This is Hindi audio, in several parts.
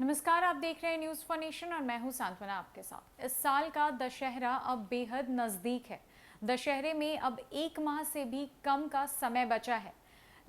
नमस्कार, आप देख रहे हैं न्यूज़ फॉर नेशन और मैं हूं सांत्वना आपके साथ। इस साल का दशहरा अब बेहद नज़दीक है। दशहरे में अब एक माह से भी कम का समय बचा है,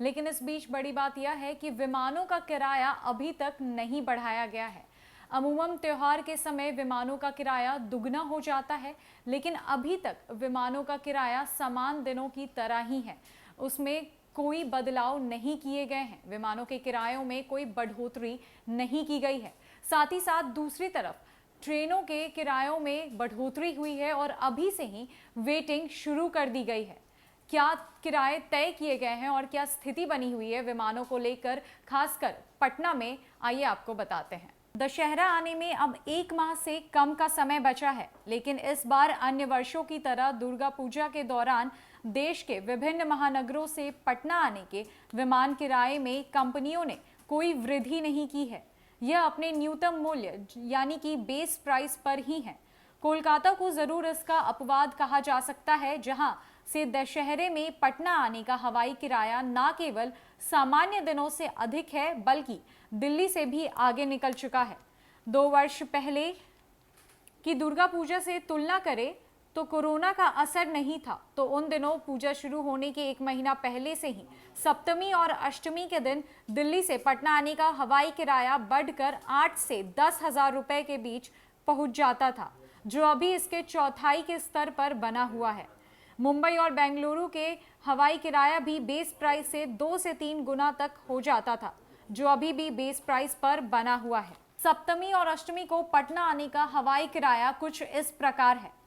लेकिन इस बीच बड़ी बात यह है कि विमानों का किराया अभी तक नहीं बढ़ाया गया है। अमूमन त्योहार के समय विमानों का किराया दुगना हो जाता है, लेकिन अभी तक विमानों का किराया समान दिनों की तरह ही है। उसमें कोई बदलाव नहीं किए गए हैं। विमानों के किरायों में कोई बढ़ोतरी नहीं की गई है। साथ ही साथ दूसरी तरफ ट्रेनों के किरायों में बढ़ोतरी हुई है और अभी से ही वेटिंग शुरू कर दी गई है। क्या किराए तय किए गए हैं और क्या स्थिति बनी हुई है विमानों को लेकर, खासकर पटना में, आइए आपको बताते हैं। दशहरा आने में अब एक माह से कम का समय बचा है, लेकिन इस बार अन्य वर्षों की तरह दुर्गा पूजा के दौरान देश के विभिन्न महानगरों से पटना आने के विमान किराए में कंपनियों ने कोई वृद्धि नहीं की है। यह अपने न्यूनतम मूल्य यानी कि बेस प्राइस पर ही है। कोलकाता को जरूर इसका अपवाद कहा जा सकता है, जहां से दशहरे में पटना आने का हवाई किराया न केवल सामान्य दिनों से अधिक है, बल्कि दिल्ली से भी आगे निकल चुका है। 2 वर्ष पहले की दुर्गा पूजा से तुलना करें तो कोरोना का असर नहीं था, तो उन दिनों पूजा शुरू होने के एक महीना पहले से ही सप्तमी और अष्टमी के दिन दिल्ली से पटना आने का हवाई किराया बढ़कर 8 से 10,000 रुपए के बीच पहुंच जाता था, जो अभी इसके चौथाई के स्तर पर बना हुआ है। मुंबई और बेंगलुरु के हवाई किराया भी बेस प्राइस से 2 से 3 गुना तक हो जाता था, जो अभी भी बेस प्राइस पर बना हुआ है। सप्तमी और अष्टमी को पटना आने का हवाई किराया कुछ इस प्रकार है।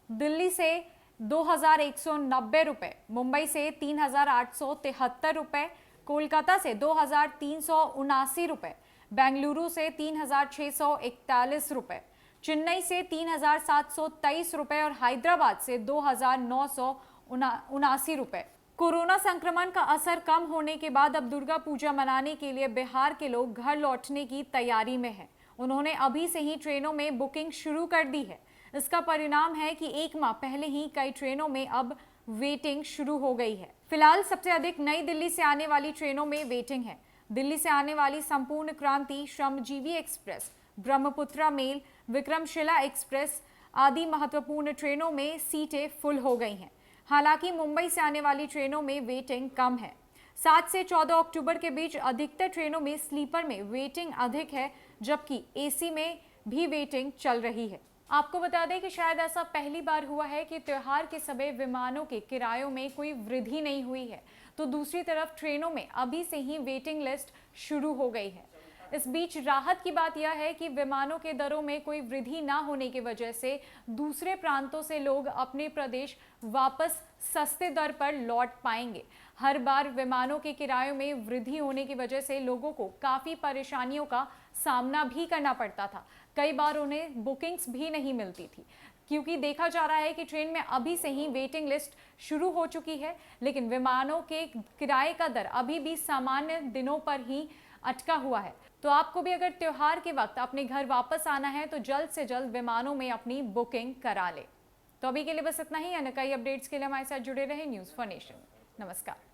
दिल्ली से 2,190 रुपए, मुंबई से 3,873 रुपए, कोलकाता से 2,379 रुपए, बेंगलुरु से 3,641 रुपए, चेन्नई से 3,723 रुपए और हैदराबाद से 2,979 रुपए। कोरोना संक्रमण का असर कम होने के बाद अब दुर्गा पूजा मनाने के लिए बिहार के लोग घर लौटने की तैयारी में हैं। उन्होंने अभी से ही ट्रेनों में बुकिंग शुरू कर दी है। इसका परिणाम है कि एक माह पहले ही कई ट्रेनों में अब वेटिंग शुरू हो गई है। फिलहाल सबसे अधिक नई दिल्ली से आने वाली ट्रेनों में वेटिंग है। दिल्ली से आने वाली Sampoorna Kranti, Shramjeevi Express, Brahmaputra Mail, Vikramshila Express आदि महत्वपूर्ण ट्रेनों में सीटें फुल हो गई हैं। हालांकि मुंबई से आने वाली ट्रेनों में वेटिंग कम है। 7 से 14 अक्टूबर के बीच अधिकतर ट्रेनों में स्लीपर में वेटिंग अधिक है, जबकि एसी में भी वेटिंग चल रही है। आपको बता दें कि शायद ऐसा पहली बार हुआ है कि त्योहार के समय विमानों के किरायों में कोई वृद्धि नहीं हुई है, तो दूसरी तरफ ट्रेनों में अभी से ही वेटिंग लिस्ट शुरू हो गई है। इस बीच राहत की बात यह है कि विमानों के दरों में कोई वृद्धि ना होने की वजह से दूसरे प्रांतों से लोग अपने प्रदेश वापस सस्ते दर पर लौट पाएंगे। हर बार विमानों के किरायों में वृद्धि होने की वजह से लोगों को काफ़ी परेशानियों का सामना भी करना पड़ता था। कई बार उन्हें बुकिंग्स भी नहीं मिलती थी, क्योंकि देखा जा रहा है कि ट्रेन में अभी से ही वेटिंग लिस्ट शुरू हो चुकी है, लेकिन विमानों के किराए का दर अभी भी सामान्य दिनों पर ही अटका हुआ है। तो आपको भी अगर त्योहार के वक्त अपने घर वापस आना है तो जल्द से जल्द विमानों में अपनी बुकिंग करा ले। तो अभी के लिए बस इतना ही। अन्य कई अपडेट्स के लिए हमारे साथ जुड़े रहे न्यूज़ फॉर नेशन। नमस्कार।